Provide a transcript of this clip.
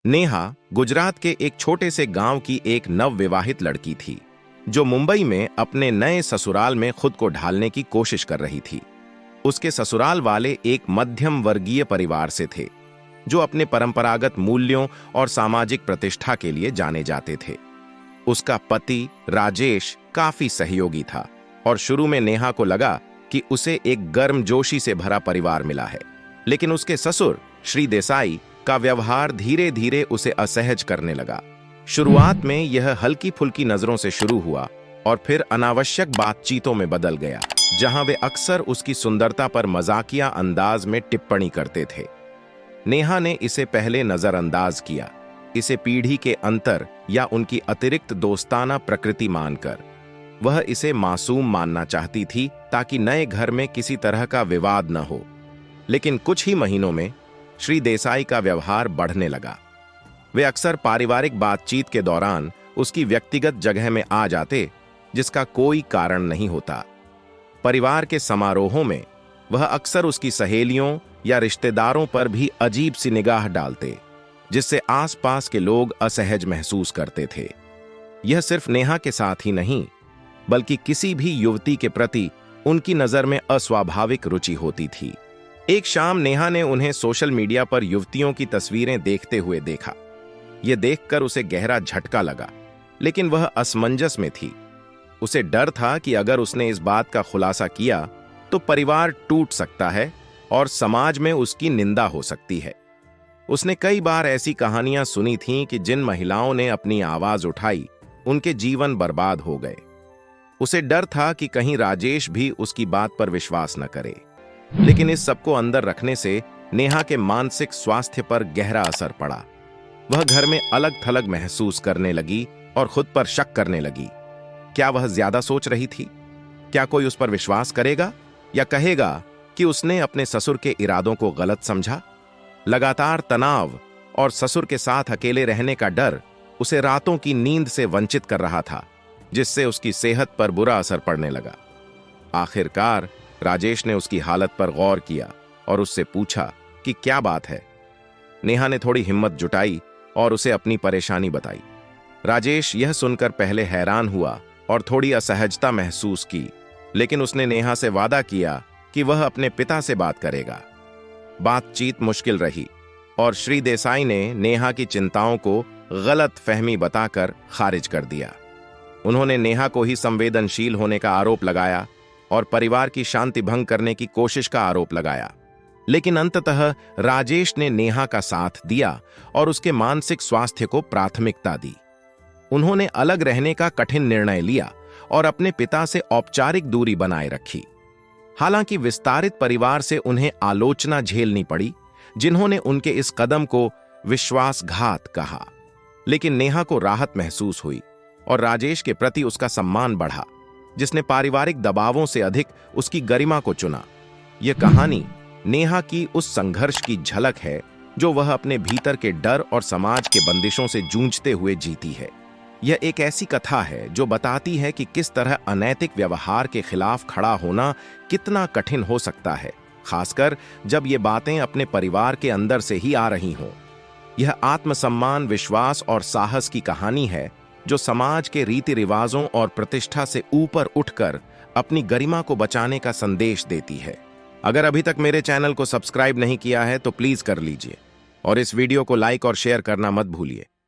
नेहा गुजरात के एक छोटे से गांव की एक नवविवाहित लड़की थी जो मुंबई में अपने नए ससुराल में खुद को ढालने की कोशिश कर रही थी। उसके ससुराल वाले एक मध्यम वर्गीय परिवार से थे जो अपने परंपरागत मूल्यों और सामाजिक प्रतिष्ठा के लिए जाने जाते थे। उसका पति राजेश काफी सहयोगी था और शुरू में नेहा को लगा कि उसे एक गर्मजोशी से भरा परिवार मिला है, लेकिन उसके ससुर श्री देसाई का व्यवहार धीरे धीरे उसे असहज करने लगा। शुरुआत में यह हल्की फुल्की नजरों से शुरू हुआ और फिर अनावश्यक बातचीतों में बदल गया, जहां वे अक्सर उसकी सुंदरता पर मजाकिया अंदाज में टिप्पणी करते थे। नेहा ने इसे पहले नजरअंदाज किया, इसे पीढ़ी के अंतर या उनकी अतिरिक्त दोस्ताना प्रकृति मानकर। वह इसे मासूम मानना चाहती थी ताकि नए घर में किसी तरह का विवाद न हो। लेकिन कुछ ही महीनों में श्री देसाई का व्यवहार बढ़ने लगा। वे अक्सर पारिवारिक बातचीत के दौरान उसकी व्यक्तिगत जगह में आ जाते, जिसका कोई कारण नहीं होता। परिवार के समारोहों में वह अक्सर उसकी सहेलियों या रिश्तेदारों पर भी अजीब सी निगाह डालते, जिससे आसपास के लोग असहज महसूस करते थे। यह सिर्फ नेहा के साथ ही नहीं, बल्कि किसी भी युवती के प्रति उनकी नजर में अस्वाभाविक रुचि होती थी। एक शाम नेहा ने उन्हें सोशल मीडिया पर युवतियों की तस्वीरें देखते हुए देखा। यह देखकर उसे गहरा झटका लगा, लेकिन वह असमंजस में थी। उसे डर था कि अगर उसने इस बात का खुलासा किया तो परिवार टूट सकता है और समाज में उसकी निंदा हो सकती है। उसने कई बार ऐसी कहानियां सुनी थीं कि जिन महिलाओं ने अपनी आवाज उठाई उनके जीवन बर्बाद हो गए। उसे डर था कि कहीं राजेश भी उसकी बात पर विश्वास न करे। लेकिन इस सबको अंदर रखने से नेहा के मानसिक स्वास्थ्य पर गहरा असर पड़ा। वह घर में अलग थलग महसूस करने लगी और खुद पर शक करने लगी। क्या वह ज्यादा सोच रही थी? क्या कोई उस पर विश्वास करेगा या कहेगा कि उसने अपने ससुर के इरादों को गलत समझा? लगातार तनाव और ससुर के साथ अकेले रहने का डर उसे रातों की नींद से वंचित कर रहा था, जिससे उसकी सेहत पर बुरा असर पड़ने लगा। आखिरकार राजेश ने उसकी हालत पर गौर किया और उससे पूछा कि क्या बात है। नेहा ने थोड़ी हिम्मत जुटाई और उसे अपनी परेशानी बताई। राजेश यह सुनकर पहले हैरान हुआ और थोड़ी असहजता महसूस की, लेकिन उसने नेहा से वादा किया कि वह अपने पिता से बात करेगा। बातचीत मुश्किल रही और श्री देसाई ने नेहा की चिंताओं को गलत फहमी बताकर खारिज कर दिया। उन्होंने नेहा को ही संवेदनशील होने का आरोप लगाया और परिवार की शांति भंग करने की कोशिश का आरोप लगाया। लेकिन अंततः राजेश ने नेहा का साथ दिया और उसके मानसिक स्वास्थ्य को प्राथमिकता दी। उन्होंने अलग रहने का कठिन निर्णय लिया और अपने पिता से औपचारिक दूरी बनाए रखी। हालांकि विस्तारित परिवार से उन्हें आलोचना झेलनी पड़ी, जिन्होंने उनके इस कदम को विश्वासघात कहा। लेकिन नेहा को राहत महसूस हुई और राजेश के प्रति उसका सम्मान बढ़ा, जिसने पारिवारिक दबावों से अधिक उसकी गरिमा को चुना। यह कहानी नेहा की उस संघर्ष की झलक है जो वह अपने भीतर के डर और समाज के बंदिशों से जूझते हुए जीती है। यह एक ऐसी कथा है जो बताती है कि किस तरह अनैतिक व्यवहार के खिलाफ खड़ा होना कितना कठिन हो सकता है, खासकर जब ये बातें अपने परिवार के अंदर से ही आ रही हों। यह आत्मसम्मान, विश्वास और साहस की कहानी है जो समाज के रीति रिवाजों और प्रतिष्ठा से ऊपर उठकर अपनी गरिमा को बचाने का संदेश देती है। अगर अभी तक मेरे चैनल को सब्सक्राइब नहीं किया है तो प्लीज कर लीजिए और इस वीडियो को लाइक और शेयर करना मत भूलिए।